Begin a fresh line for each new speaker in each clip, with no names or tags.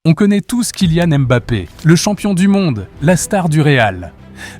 On connaît tous Kylian Mbappé, le champion du monde, la star du Real.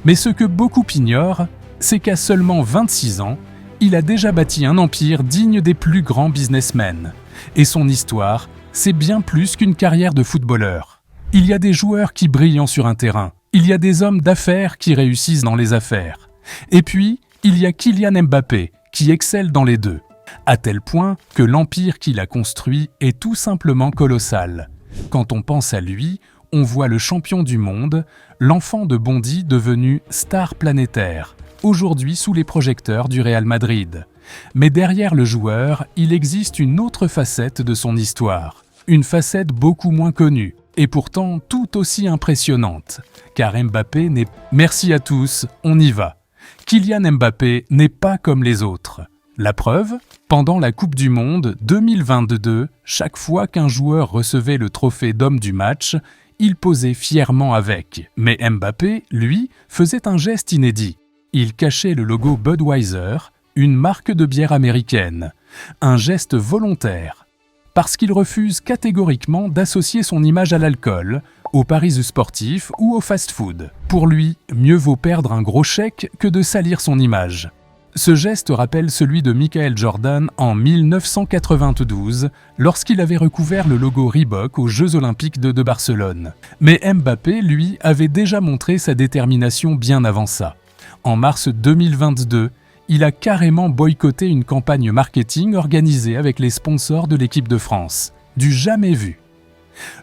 Mais ce que beaucoup ignorent, c'est qu'à seulement 26 ans, il a déjà bâti un empire digne des plus grands businessmen. Et son histoire, c'est bien plus qu'une carrière de footballeur. Il y a des joueurs qui brillent sur un terrain. Il y a des hommes d'affaires qui réussissent dans les affaires. Et puis, il y a Kylian Mbappé qui excelle dans les deux. À tel point que l'empire qu'il a construit est tout simplement colossal. Quand on pense à lui, on voit le champion du monde, l'enfant de Bondy devenu star planétaire, aujourd'hui sous les projecteurs du Real Madrid. Mais derrière le joueur, il existe une autre facette de son histoire. Une facette beaucoup moins connue, et pourtant tout aussi impressionnante. Car Mbappé n'est... Merci à tous, on y va. Kylian Mbappé n'est pas comme les autres. La preuve, pendant la Coupe du Monde 2022, chaque fois qu'un joueur recevait le trophée d'homme du match, il posait fièrement avec. Mais Mbappé, lui, faisait un geste inédit. Il cachait le logo Budweiser, une marque de bière américaine. Un geste volontaire. Parce qu'il refuse catégoriquement d'associer son image à l'alcool, aux paris sportifs ou au fast-food. Pour lui, mieux vaut perdre un gros chèque que de salir son image. Ce geste rappelle celui de Michael Jordan en 1992, lorsqu'il avait recouvert le logo Reebok aux Jeux Olympiques de Barcelone. Mais Mbappé, lui, avait déjà montré sa détermination bien avant ça. En mars 2022, il a carrément boycotté une campagne marketing organisée avec les sponsors de l'équipe de France. Du jamais vu.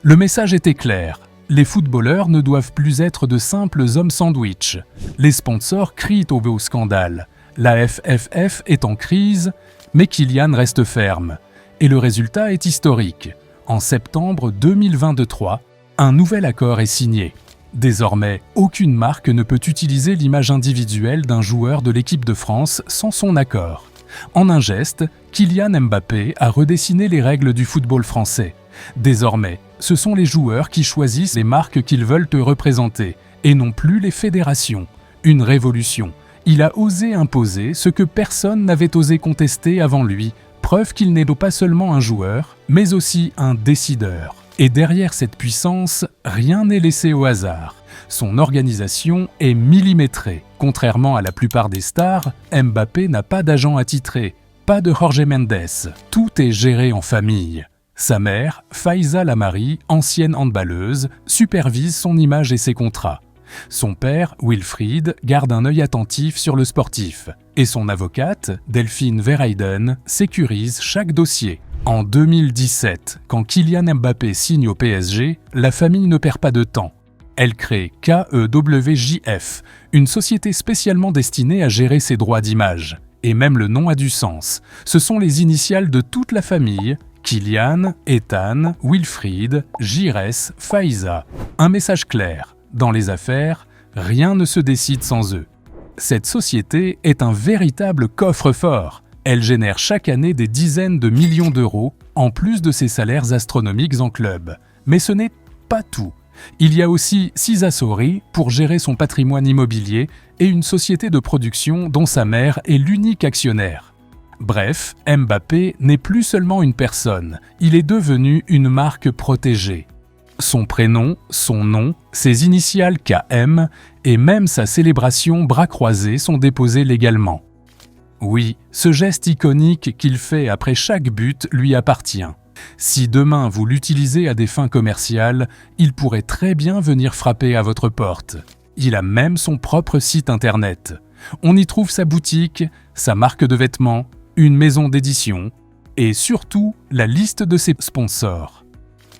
Le message était clair. Les footballeurs ne doivent plus être de simples hommes sandwich. Les sponsors crient au scandale. La FFF est en crise, mais Kylian reste ferme. Et le résultat est historique. En septembre 2023, un nouvel accord est signé. Désormais, aucune marque ne peut utiliser l'image individuelle d'un joueur de l'équipe de France sans son accord. En un geste, Kylian Mbappé a redessiné les règles du football français. Désormais, ce sont les joueurs qui choisissent les marques qu'ils veulent représenter, et non plus les fédérations. Une révolution. Il a osé imposer ce que personne n'avait osé contester avant lui, preuve qu'il n'est pas seulement un joueur, mais aussi un décideur. Et derrière cette puissance, rien n'est laissé au hasard. Son organisation est millimétrée. Contrairement à la plupart des stars, Mbappé n'a pas d'agent attitré, pas de Jorge Mendes. Tout est géré en famille. Sa mère, Faiza Lamari, ancienne handballeuse, supervise son image et ses contrats. Son père, Wilfried, garde un œil attentif sur le sportif. Et son avocate, Delphine Verheyden, sécurise chaque dossier. En 2017, quand Kylian Mbappé signe au PSG, la famille ne perd pas de temps. Elle crée KEWJF, une société spécialement destinée à gérer ses droits d'image. Et même le nom a du sens. Ce sont les initiales de toute la famille, Kylian, Ethan, Wilfried, Jires, Faiza. Un message clair. Dans les affaires, rien ne se décide sans eux. Cette société est un véritable coffre-fort. Elle génère chaque année des dizaines de millions d'euros, en plus de ses salaires astronomiques en club. Mais ce n'est pas tout. Il y a aussi Sisa Sori pour gérer son patrimoine immobilier et une société de production dont sa mère est l'unique actionnaire. Bref, Mbappé n'est plus seulement une personne, il est devenu une marque protégée. Son prénom, son nom, ses initiales KM et même sa célébration bras croisés sont déposés légalement. Oui, ce geste iconique qu'il fait après chaque but lui appartient. Si demain vous l'utilisez à des fins commerciales, il pourrait très bien venir frapper à votre porte. Il a même son propre site internet. On y trouve sa boutique, sa marque de vêtements, une maison d'édition et surtout la liste de ses sponsors.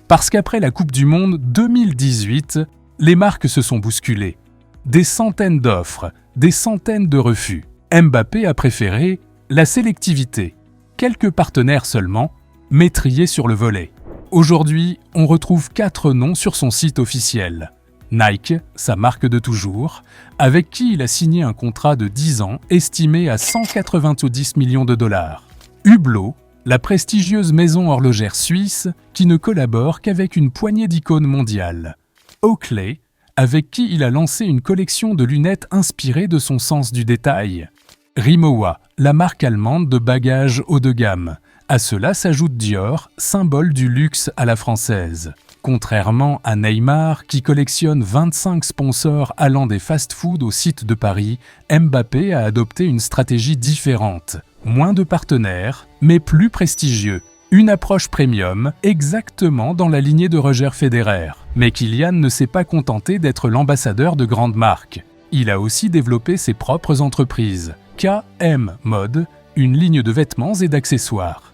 Parce qu'après la Coupe du Monde 2018, les marques se sont bousculées. Des centaines d'offres, des centaines de refus. Mbappé a préféré la sélectivité. Quelques partenaires seulement, mais triés sur le volet. Aujourd'hui, on retrouve 4 noms sur son site officiel. Nike, sa marque de toujours, avec qui il a signé un contrat de 10 ans estimé à 190 millions de dollars. Hublot, la prestigieuse maison horlogère suisse qui ne collabore qu'avec une poignée d'icônes mondiales. Oakley, avec qui il a lancé une collection de lunettes inspirées de son sens du détail. Rimowa, la marque allemande de bagages haut de gamme. À cela s'ajoute Dior, symbole du luxe à la française. Contrairement à Neymar, qui collectionne 25 sponsors allant des fast-foods au site de Paris, Mbappé a adopté une stratégie différente. Moins de partenaires, mais plus prestigieux. Une approche premium, exactement dans la lignée de Roger Federer. Mais Kylian ne s'est pas contenté d'être l'ambassadeur de grandes marques. Il a aussi développé ses propres entreprises. KM Mode, une ligne de vêtements et d'accessoires.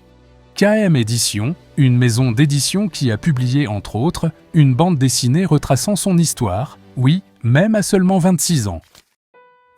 KM Édition, une maison d'édition qui a publié, entre autres, une bande dessinée retraçant son histoire, oui, même à seulement 26 ans.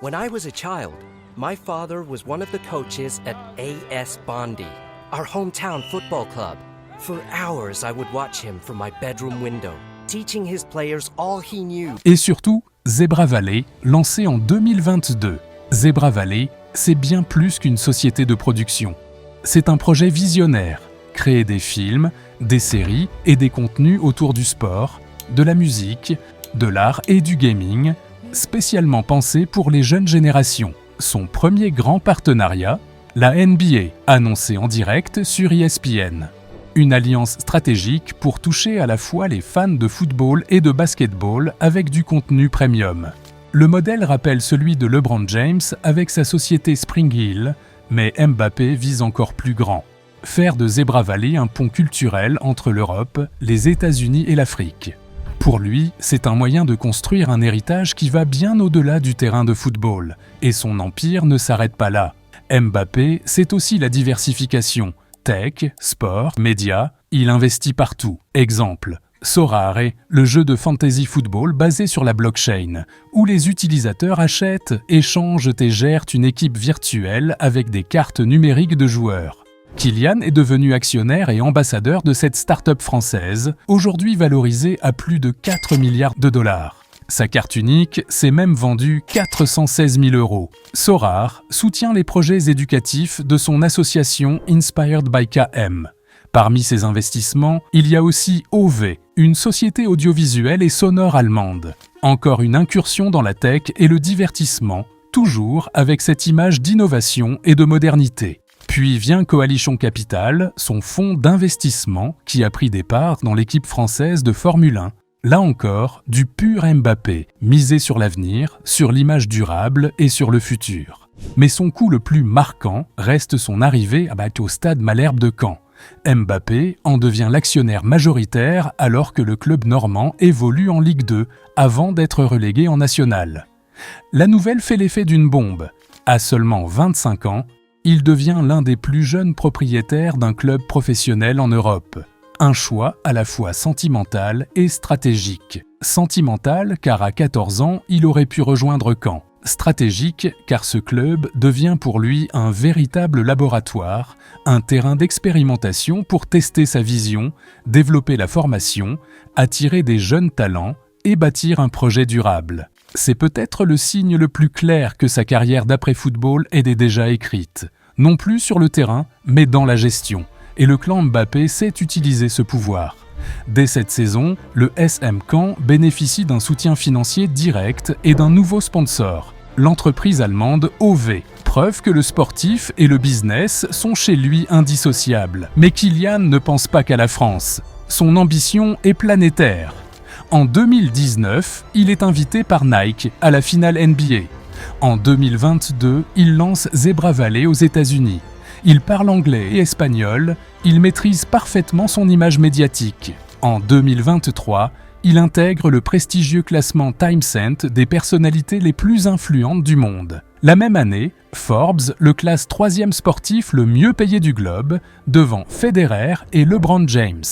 When I was a child, my father was one of the coaches at AS Bondi, our hometown football club. For hours, I would watch him from my bedroom window, teaching his players all he knew.
Et surtout, Zebra Valley, lancé en 2022. Zebra Valley, c'est bien plus qu'une société de production. C'est un projet visionnaire, créer des films, des séries et des contenus autour du sport, de la musique, de l'art et du gaming, spécialement pensé pour les jeunes générations. Son premier grand partenariat, la NBA, annoncé en direct sur ESPN. Une alliance stratégique pour toucher à la fois les fans de football et de basketball avec du contenu premium. Le modèle rappelle celui de LeBron James avec sa société Spring Hill, mais Mbappé vise encore plus grand. Faire de Zebra Valley un pont culturel entre l'Europe, les États-Unis et l'Afrique. Pour lui, c'est un moyen de construire un héritage qui va bien au-delà du terrain de football, et son empire ne s'arrête pas là. Mbappé, c'est aussi la diversification. Tech, sport, médias, il investit partout. Exemple, Sorare, le jeu de fantasy football basé sur la blockchain, où les utilisateurs achètent, échangent et gèrent une équipe virtuelle avec des cartes numériques de joueurs. Kylian est devenu actionnaire et ambassadeur de cette start-up française, aujourd'hui valorisée à plus de 4 milliards de dollars. Sa carte unique s'est même vendue 416 000 €. Sorare soutient les projets éducatifs de son association Inspired by KM. Parmi ses investissements, il y a aussi OV, une société audiovisuelle et sonore allemande. Encore une incursion dans la tech et le divertissement, toujours avec cette image d'innovation et de modernité. Puis vient Coalition Capital, son fonds d'investissement qui a pris des parts dans l'équipe française de Formule 1. Là encore, du pur Mbappé, misé sur l'avenir, sur l'image durable et sur le futur. Mais son coup le plus marquant reste son arrivée au stade Malherbe de Caen. Mbappé en devient l'actionnaire majoritaire alors que le club normand évolue en Ligue 2 avant d'être relégué en National. La nouvelle fait l'effet d'une bombe. À seulement 25 ans, il devient l'un des plus jeunes propriétaires d'un club professionnel en Europe. Un choix à la fois sentimental et stratégique. Sentimental car à 14 ans, il aurait pu rejoindre Caen. Stratégique car ce club devient pour lui un véritable laboratoire, un terrain d'expérimentation pour tester sa vision, développer la formation, attirer des jeunes talents et bâtir un projet durable. C'est peut-être le signe le plus clair que sa carrière d'après-football est déjà écrite. Non plus sur le terrain, mais dans la gestion. Et le clan Mbappé sait utiliser ce pouvoir. Dès cette saison, le SM Caen bénéficie d'un soutien financier direct et d'un nouveau sponsor, l'entreprise allemande OV. Preuve que le sportif et le business sont chez lui indissociables. Mais Kylian ne pense pas qu'à la France. Son ambition est planétaire. En 2019, il est invité par Nike à la finale NBA. En 2022, il lance Zebra Valley aux États-Unis. Il parle anglais et espagnol, il maîtrise parfaitement son image médiatique. En 2023, il intègre le prestigieux classement TimeScent des personnalités les plus influentes du monde. La même année, Forbes le classe 3e sportif le mieux payé du globe, devant Federer et LeBron James.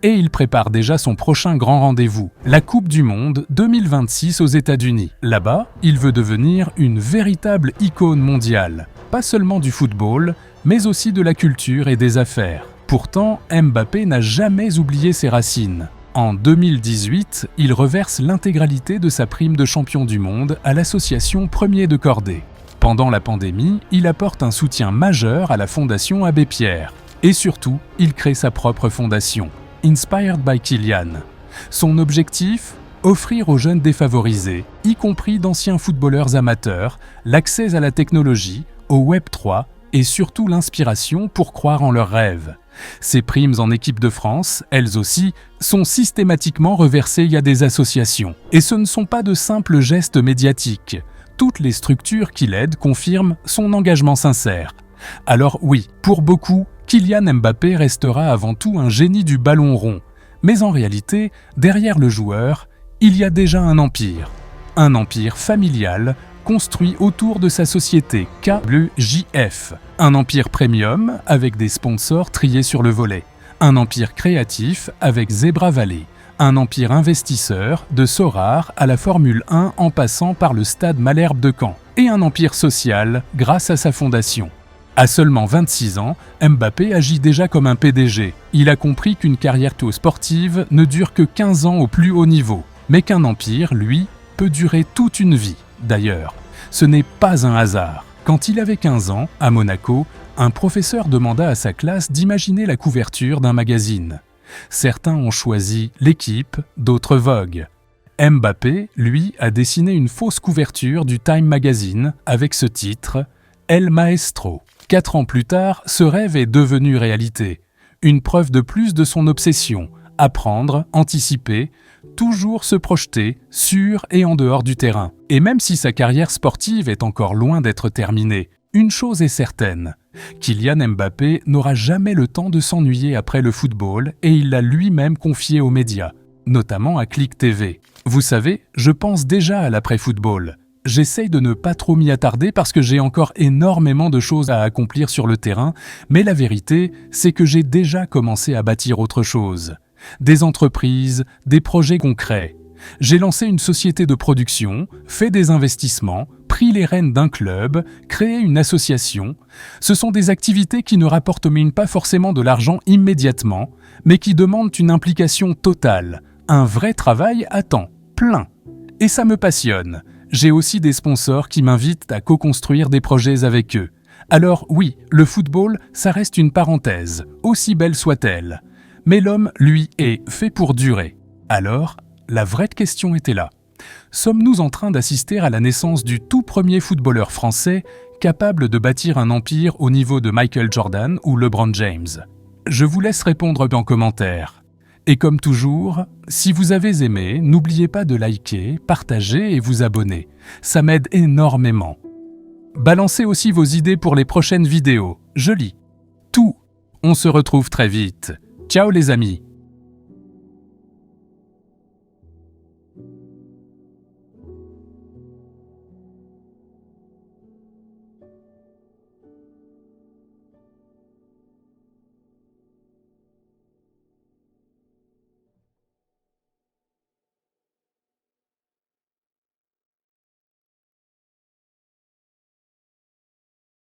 Et il prépare déjà son prochain grand rendez-vous, la Coupe du Monde 2026 aux États-Unis. Là-bas, il veut devenir une véritable icône mondiale, pas seulement du football, mais aussi de la culture et des affaires. Pourtant, Mbappé n'a jamais oublié ses racines. En 2018, il reverse l'intégralité de sa prime de champion du monde à l'association Premier de Cordée. Pendant la pandémie, il apporte un soutien majeur à la fondation Abbé Pierre. Et surtout, il crée sa propre fondation, Inspired by Kylian. Son objectif ? Offrir aux jeunes défavorisés, y compris d'anciens footballeurs amateurs, l'accès à la technologie, au Web 3 et surtout l'inspiration pour croire en leurs rêves. Ses primes en équipe de France, elles aussi, sont systématiquement reversées à des associations. Et ce ne sont pas de simples gestes médiatiques. Toutes les structures qui l'aident confirment son engagement sincère. Alors oui, pour beaucoup, Kylian Mbappé restera avant tout un génie du ballon rond. Mais en réalité, derrière le joueur, il y a déjà un empire. Un empire familial construit autour de sa société KBJF. Un empire premium avec des sponsors triés sur le volet. Un empire créatif avec Zebra Valley. Un empire investisseur de Sorare à la Formule 1 en passant par le stade Malherbe de Caen. Et un empire social grâce à sa fondation. À seulement 26 ans, Mbappé agit déjà comme un PDG. Il a compris qu'une carrière sportive ne dure que 15 ans au plus haut niveau, mais qu'un empire, lui, peut durer toute une vie. D'ailleurs, ce n'est pas un hasard. Quand il avait 15 ans, à Monaco, un professeur demanda à sa classe d'imaginer la couverture d'un magazine. Certains ont choisi L'Équipe, d'autres Vogue. Mbappé, lui, a dessiné une fausse couverture du Time Magazine avec ce titre « El Maestro ». 4 ans plus tard, ce rêve est devenu réalité. Une preuve de plus de son obsession, apprendre, anticiper, toujours se projeter sur et en dehors du terrain. Et même si sa carrière sportive est encore loin d'être terminée, une chose est certaine, Kylian Mbappé n'aura jamais le temps de s'ennuyer après le football et il l'a lui-même confié aux médias, notamment à Click TV. Vous savez, je pense déjà à l'après-football. J'essaye de ne pas trop m'y attarder parce que j'ai encore énormément de choses à accomplir sur le terrain, mais la vérité, c'est que j'ai déjà commencé à bâtir autre chose. Des entreprises, des projets concrets. J'ai lancé une société de production, fait des investissements, pris les rênes d'un club, créé une association. Ce sont des activités qui ne rapportent pas forcément de l'argent immédiatement, mais qui demandent une implication totale, un vrai travail à temps plein. Et ça me passionne. J'ai aussi des sponsors qui m'invitent à co-construire des projets avec eux. Alors oui, le football, ça reste une parenthèse, aussi belle soit-elle. Mais l'homme, lui, est fait pour durer. Alors, la vraie question était là. Sommes-nous en train d'assister à la naissance du tout premier footballeur français capable de bâtir un empire au niveau de Michael Jordan ou LeBron James? Je vous laisse répondre en commentaire. Et comme toujours, si vous avez aimé, n'oubliez pas de liker, partager et vous abonner. Ça m'aide énormément. Balancez aussi vos idées pour les prochaines vidéos. Je lis tout. On se retrouve très vite. Ciao les amis.